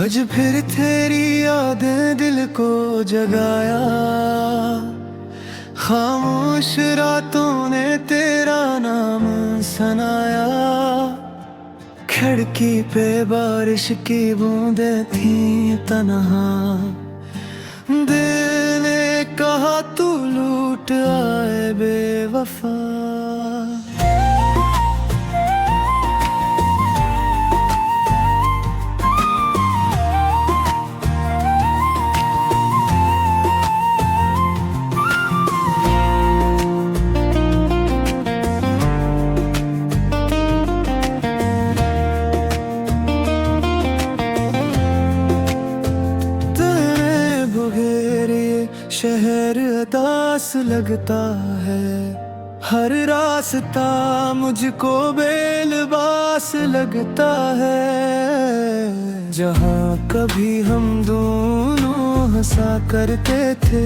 आज फिर तेरी यादें दिल को जगाया, खामोश रातों ने तेरा नाम सुनाया। खिड़की पे बारिश की बूंदें थी तन्हा, दिल ने कहा तू लूट आए बेवफा। शहर अदास लगता है, हर रास्ता मुझको बेलबास लगता है। जहाँ कभी हम दोनों हंसा करते थे,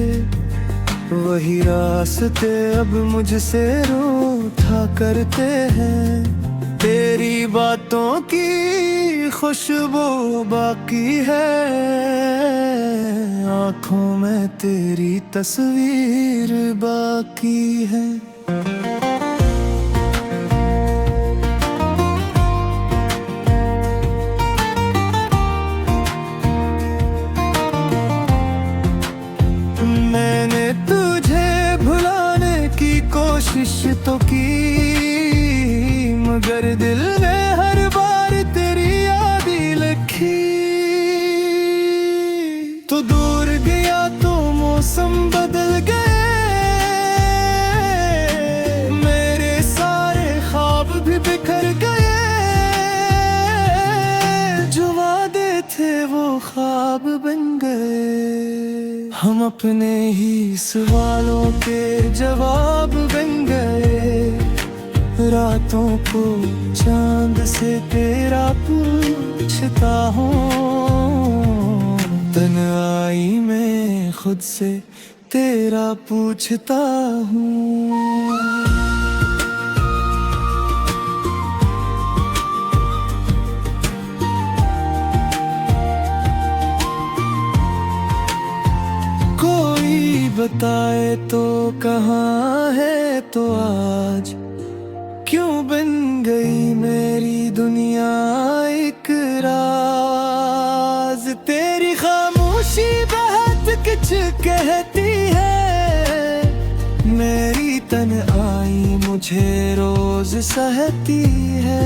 वही रास्ते अब मुझसे रूठा करते हैं। तेरी बातों की खुशबू बाकी है, आँखों में तेरी तस्वीर बाकी है। मैंने तुझे भुलाने की कोशिश तो की, मगर दिल में हर बार तेरी याद ही लिखी। तो दूर गया तो मौसम बदल गए, मेरे सारे ख्वाब भी बिखर गए। जो वादे थे वो ख्वाब बन गए, हम अपने ही सवालों के जवाब बन गए। रातों को चांद से तेरा पूछता हूँ, तन्हाई में खुद से तेरा पूछता हूँ। कोई बताए तो कहाँ है तो आज, क्यों बन गई मेरी दुनिया एक राज। तेरी खामोशी बहुत कुछ कहती है, मेरी तन्हाई मुझे रोज सहती है।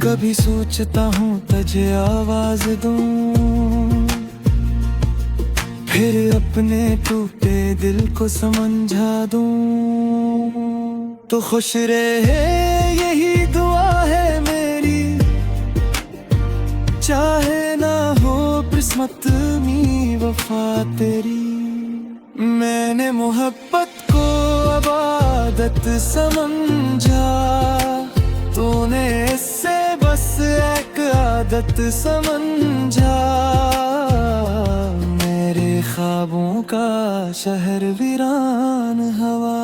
कभी सोचता हूँ तुझे आवाज दूं, फिर अपने टूटे दिल को समझा दूं। तो खुश रहे यही दुआ है मेरी, चाहे ना हो किस्मत में वफा तेरी। मैंने मोहब्बत को इबादत समझा, तूने इससे बस एक आदत समझा। मेरे ख्वाबों का शहर वीरान हवा,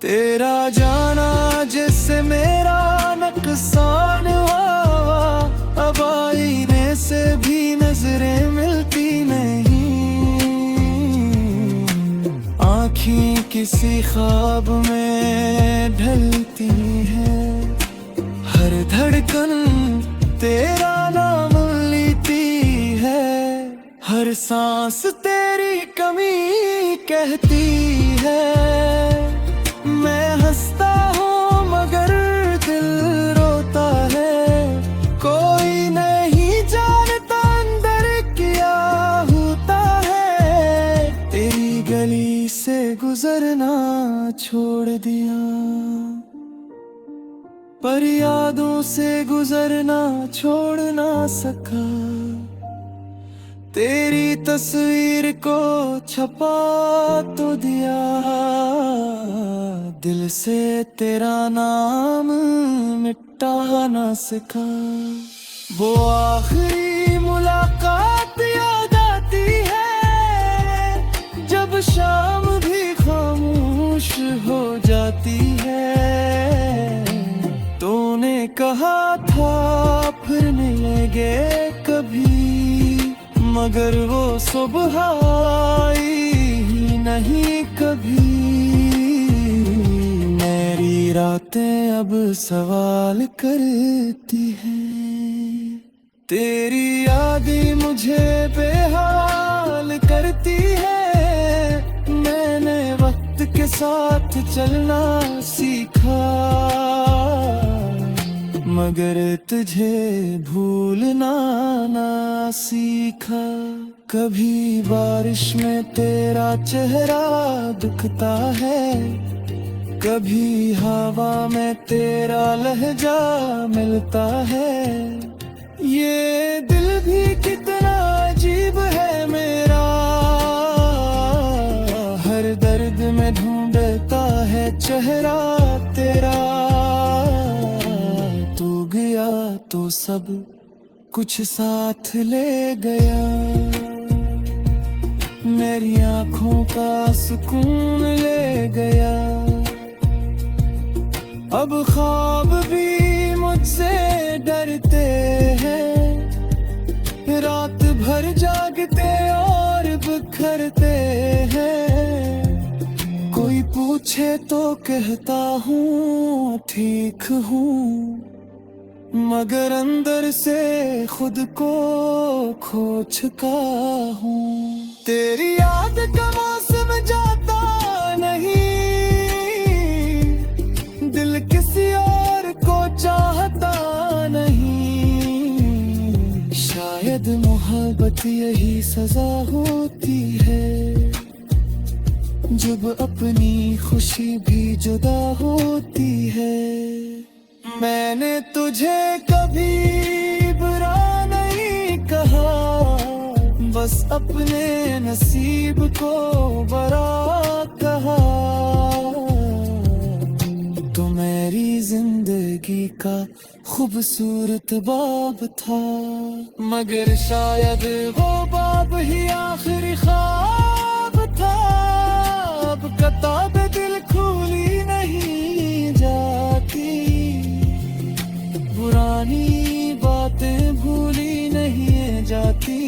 तेरा जाना जिससे मेरा नुकसान हुआ। अब आईने से भी नजरें मिलती नहीं, आँखें किसी ख्वाब में ढलती है। हर धड़कन तेरा नाम लेती है, हर सांस तेरी कमी कहती है। मैं हंसता हूँ मगर दिल रोता है, कोई नहीं जानता अंदर क्या होता है। तेरी गली से गुजरना छोड़ दिया, पर यादों से गुजरना छोड़ ना सका। तेरी तस्वीर को छपा तो दिया, दिल से तेरा नाम मिटा ना सका। वो आखिरी मुलाकात याद आती है, जब शाम भी खामोश हो जाती है। तूने कहा था उभरने लगे कभी, मगर वो सुबह आई ही नहीं कभी। मेरी रातें अब सवाल करती हैं, तेरी यादें मुझे बेहाल करती है। मैंने वक्त के साथ चलना सीखा, मगर तुझे भूलना ना सीखा। कभी बारिश में तेरा चेहरा दिखता है, कभी हवा में तेरा लहजा मिलता है। ये दिल भी कितना अजीब है मेरा, हर दर्द में ढूंढता है चेहरा तेरा। तू गया तो सब कुछ साथ ले गया, मेरी आँखों का सुकून ले गया। अब ख्वाब भी मुझसे डरते हैं, रात भर जागते और बिखरते हैं। कोई पूछे तो कहता हूँ ठीक हूँ, मगर अंदर से खुद को खो चुका हूँ। तेरी याद का मौसम जाता नहीं, दिल किसी और को चाहता नहीं। शायद मोहब्बत यही सजा होती है, जब अपनी खुशी भी जुदा होती है। मैंने तुझे कभी बुरा नहीं कहा, बस अपने नसीब को बड़ा कहा। तो मेरी जिंदगी का खूबसूरत बाब था, मगर शायद वो बाब ही आखिरी ख्वाब था। अब किताब दिल खोली नहीं जाती, पुरानी बातें भूली नहीं जाती।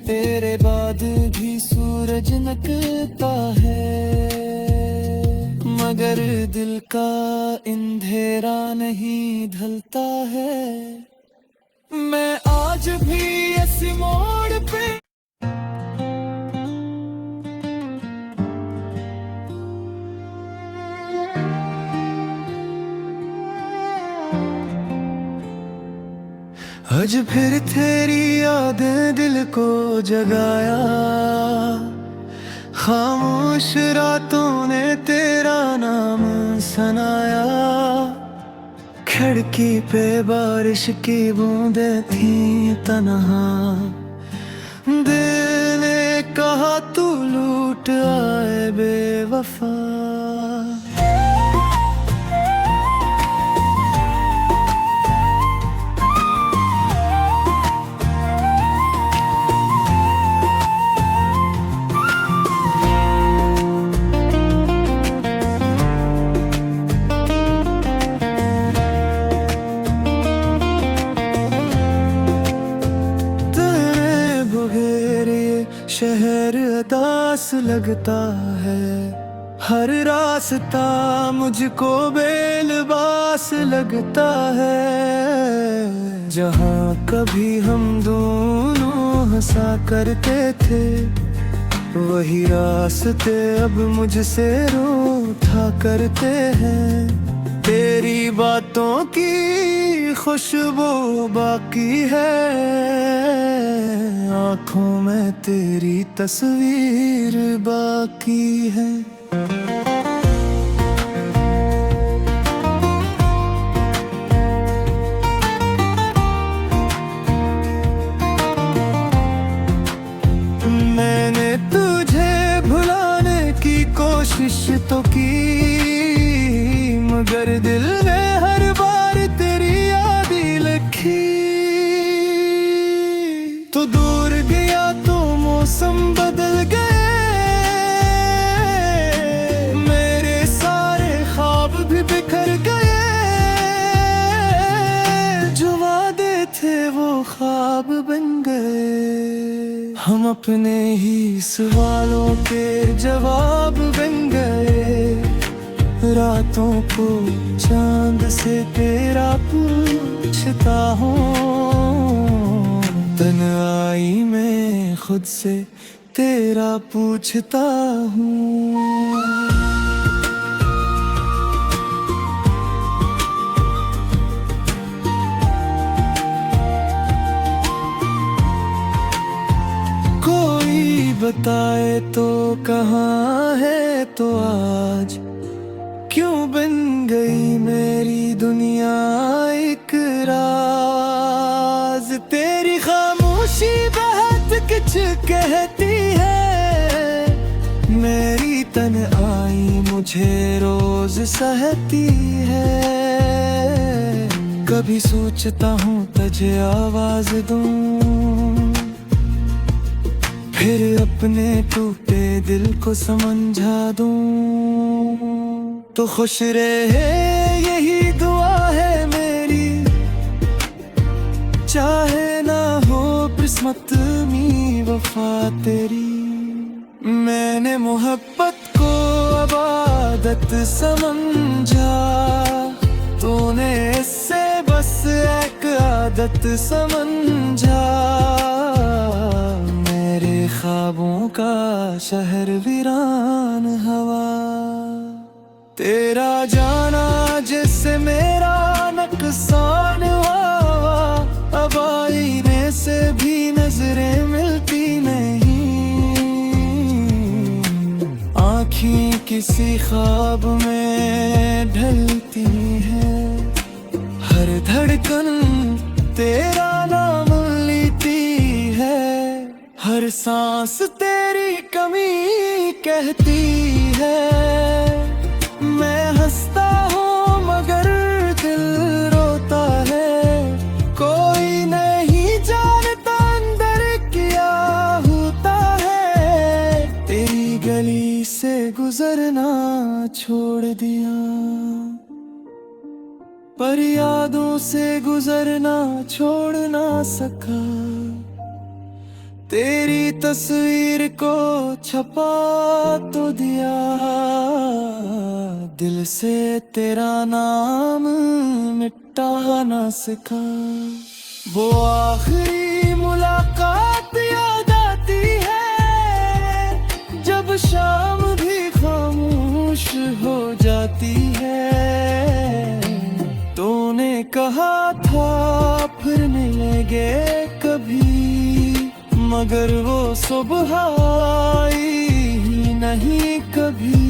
तेरे बाद भी सूरज निकलता है, मगर दिल का अंधेरा नहीं ढलता है। मैं आज भी इस मोड़ पे आज फिर तेरी यादें दिल को जगाया, खामोश रातों ने तेरा नाम सुनाया। खिड़की पे बारिश की बूंदें थी तन्हा, दिल ने कहा तू लूट आए बेवफा। शहर अदास लगता है, हर रास्ता मुझको बेलबास लगता है। जहाँ कभी हम दोनों हंसा करते थे, वही रास्ते अब मुझसे रूठा करते हैं। तेरी बातों की खुशबू बाकी है, आँखों में तेरी तस्वीर बाकी है। मैंने तुझे भुलाने की कोशिश तो की, मगर दिल में हर बार तेरी याद ही लिखी। तो दूर गया तो मौसम बदल गए, मेरे सारे ख्वाब भी बिखर गए। जो हम अपने ही सवालों के जवाब बन गए। रातों को चांद से तेरा पूछता हूँ, तन्हाई में खुद से तेरा पूछता हूँ। कोई बताए तो कहाँ है तो आज, क्यों बन गई मेरी दुनिया एक राज। तेरी खामोशी बहुत कुछ कहती है, मेरी तन्हाई मुझे रोज सहती है। कभी सोचता हूँ तुझे आवाज दूं, फिर अपने टूटे दिल को समझा दूं। तो खुश रहे यही दुआ है मेरी, चाहे ना हो किस्मत में वफा तेरी। मैंने मोहब्बत को इबादत समझा, तूने इससे बस एक आदत समझा। मेरे ख्वाबों का शहर वीरान हवा, तेरा जाना जिससे मेरा नुकसान हुआ। अब आईने से भी नजरें मिलती नहीं, आँखें किसी ख्वाब में ढलती है। हर धड़कन तेरा नाम लेती है, हर सांस तेरी कमी कहती है। मैं हंसता हूँ मगर दिल रोता है, कोई नहीं जानता अंदर क्या होता है। तेरी गली से गुजरना छोड़ दिया, पर यादों से गुजरना छोड़ ना सका। तेरी तस्वीर को छपा तो दिया, दिल से तेरा नाम मिटा ना सका। वो आखिरी मुलाकात याद आती है, जब शाम भी खामोश हो जाती है। तूने कहा था फिर मिलेंगे कभी, मगर वो सुबह आई ही नहीं कभी।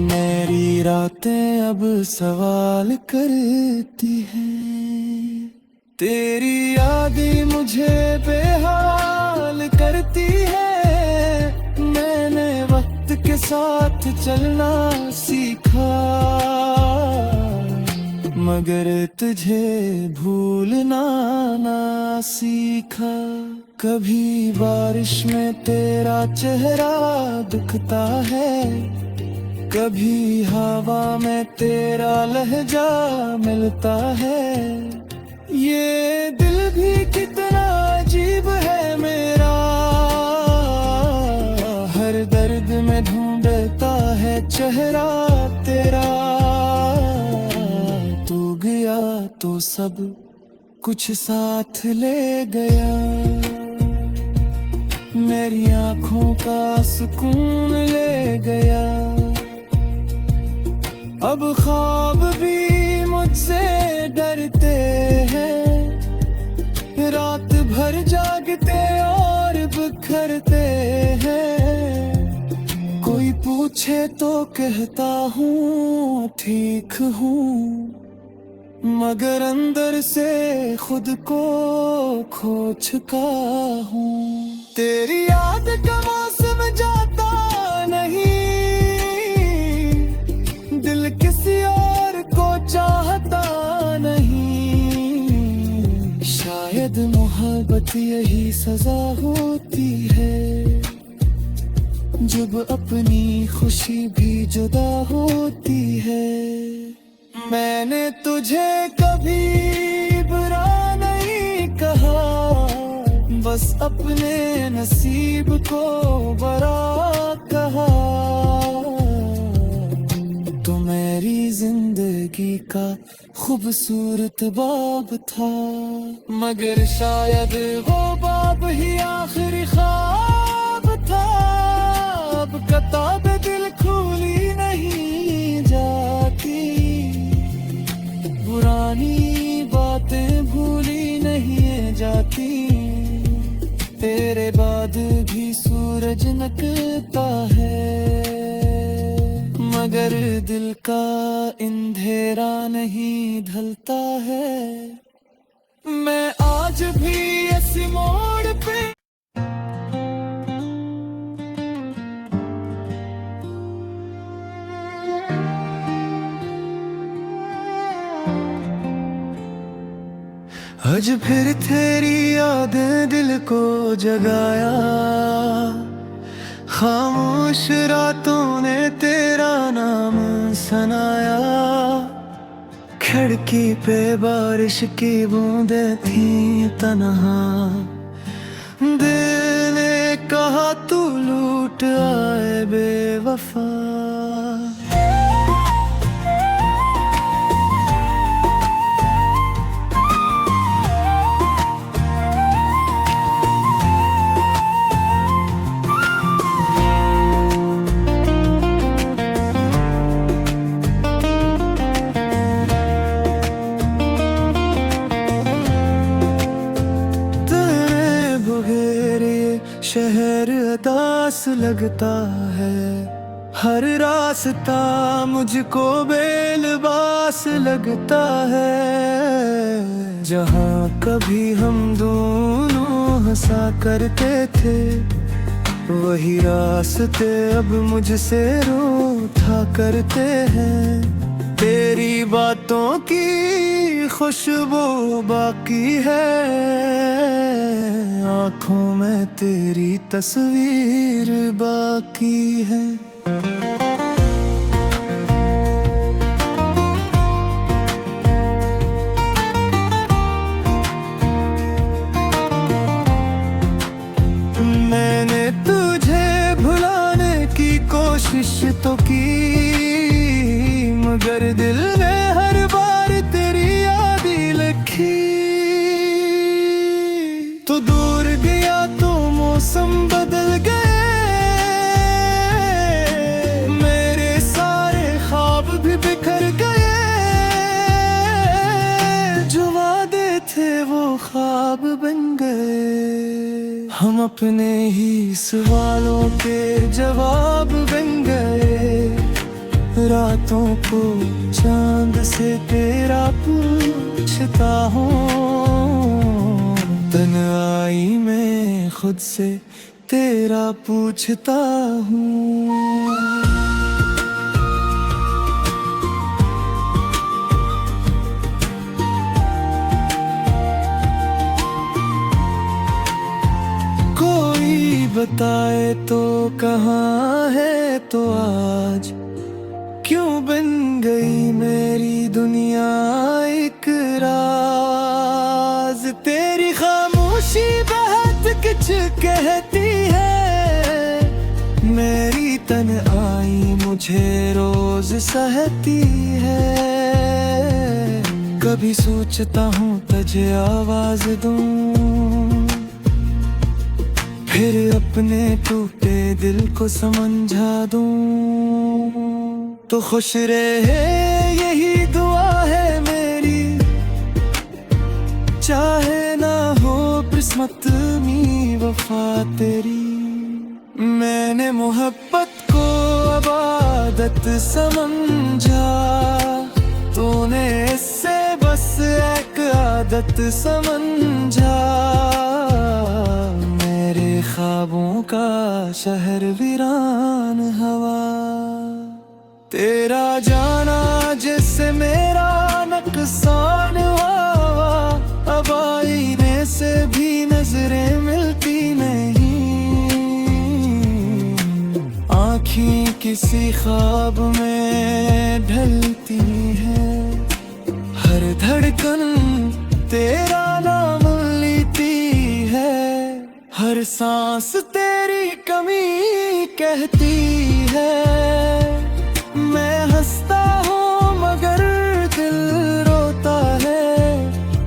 मेरी रातें अब सवाल करती हैं, तेरी यादें मुझे बेहाल करती है। मैंने वक्त के साथ चलना सीखा, मगर तुझे भूलना ना सीखा। कभी बारिश में तेरा चेहरा दिखता है, कभी हवा में तेरा लहजा मिलता है। ये दिल भी कितना अजीब है मेरा, हर दर्द में ढूंढता है चेहरा तेरा। तू गया तो सब कुछ साथ ले गया, मेरी आँखों का सुकून ले गया। अब ख्वाब भी मुझसे डरते हैं, रात भर जागते और बिखरते हैं। कोई पूछे तो कहता हूँ ठीक हूँ, मगर अंदर से खुद को खो चुका हूँ। तेरी याद का मौसम जाता नहीं, दिल किसी और को चाहता नहीं। शायद मोहब्बत यही सजा होती है, जब अपनी खुशी भी जुदा होती है। मैंने तुझे कभी बुरा नहीं कहा, बस अपने नसीब को बरा कहा। तो मेरी जिंदगी का खूबसूरत बाब था, मगर शायद वो बाब ही आखिरी ख्वाब था। अब किताब दिल खोली नहीं जाती, पुरानी बातें भूली नहीं जाती। तेरे बाद भी सूरज निकलता है, मगर दिल का अंधेरा नहीं ढलता है। मैं आज भी इस मोड़ पे आज फिर तेरी यादें दिल को जगाया। खामोश रातों ने तेरा नाम सुनाया। खिड़की पे बारिश की बूंदें थी तन्हा, दिल ने कहा तू लूट आए बेवफा। शहर अदास लगता है, हर रास्ता मुझको बेलबास लगता है। जहाँ कभी हम दोनों हंसा करते थे, वही रास्ते अब मुझसे रूठा करते हैं। तेरी बातों की खुशबू बाकी है, आँखों में तेरी तस्वीर बाकी है। मैंने तुझे भुलाने की कोशिश तो की, मगर दिल ने हर बार तेरी याद ही लिखी। तो दूर गया तो मौसम बदल गए, मेरे सारे ख्वाब भी बिखर गए। जो वादे थे वो ख्वाब बन गए, हम अपने ही सवालों के जवाब बन गए। रातों को चांद से तेरा पूछता हूँ, तन्हाई में खुद से तेरा पूछता हूँ। कोई बताए तो कहाँ है तो आज, क्यों बन गई मेरी दुनिया एक राज। तेरी खामोशी बहुत कुछ कहती है, मेरी तन्हाई मुझे रोज सहती है। कभी सोचता हूँ तुझे आवाज दूं, फिर अपने टूटे दिल को समझा दूं। तो खुश रहे यही दुआ है मेरी, चाहे ना हो किस्मत में वफा तेरी। मैंने मोहब्बत को इबादत समझा, तूने इससे बस एक आदत समझा। मेरे ख्वाबों का शहर वीरान हवा, तेरा जाना जिससे मेरा नुकसान हुआ। अब आईने से भी नजरें मिलती नहीं, आँखें किसी ख्वाब में ढलती है। हर धड़कन तेरा नाम लेती है, हर सांस तेरी कमी कहती है। मैं हंसता हूँ मगर दिल रोता है।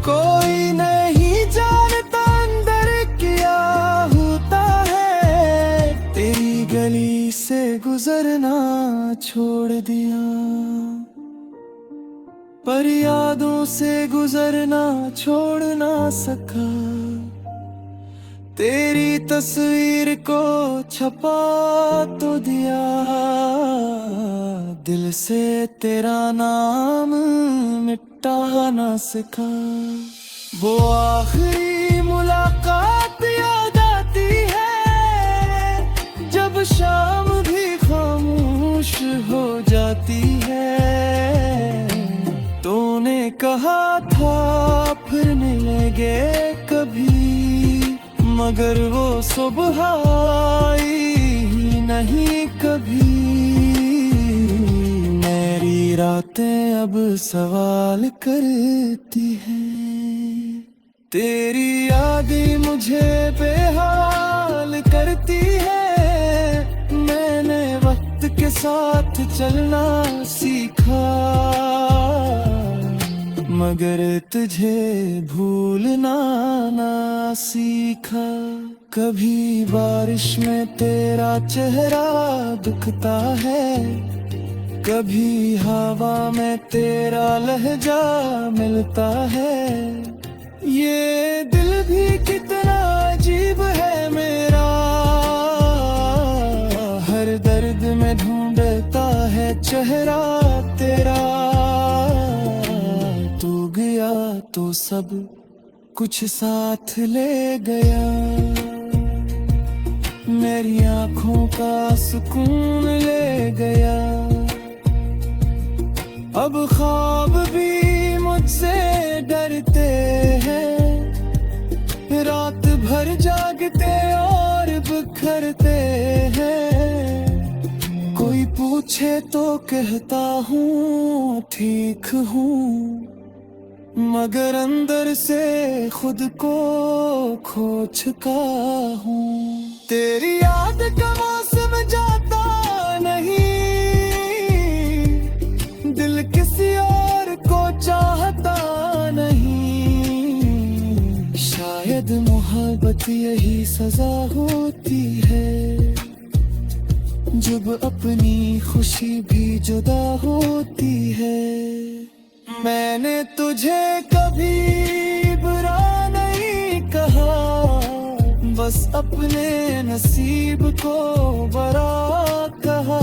कोई नहीं जानता अंदर क्या होता है। तेरी गली से गुजरना छोड़ दिया, पर यादों से गुजरना छोड़ ना सका। तेरी तस्वीर को छपा तो दिया, दिल से तेरा नाम मिटा ना सका। वो आखिरी मुलाकात याद आती है, जब शाम भी खामोश हो जाती है। तूने कहा था फिर मिलेंगे कभी, मगर वो सुबह आई ही नहीं कभी। मेरी रातें अब सवाल करती हैं, तेरी यादें मुझे बेहाल करती है। मैंने वक्त के साथ चलना सीखा, मगर तुझे भूलना ना सीखा। कभी बारिश में तेरा चेहरा दिखता है, कभी हवा में तेरा लहजा मिलता है। ये दिल भी कितना अजीब है मेरा, हर दर्द में ढूंढता है चेहरा तेरा। तू गया तो सब कुछ साथ ले गया, मेरी आँखों का सुकून ले गया। अब ख्वाब भी मुझसे डरते हैं, रात भर जागते और बिखरते हैं। कोई पूछे तो कहता हूँ ठीक हूँ, मगर अंदर से खुद को खो चुका हूँ। तेरी याद का मौसम जाता नहीं, दिल किसी और को चाहता नहीं। शायद मोहब्बत यही सजा होती है, जब अपनी खुशी भी जुदा होती है। मैंने तुझे कभी बुरा नहीं कहा, बस अपने नसीब को बड़ा कहा।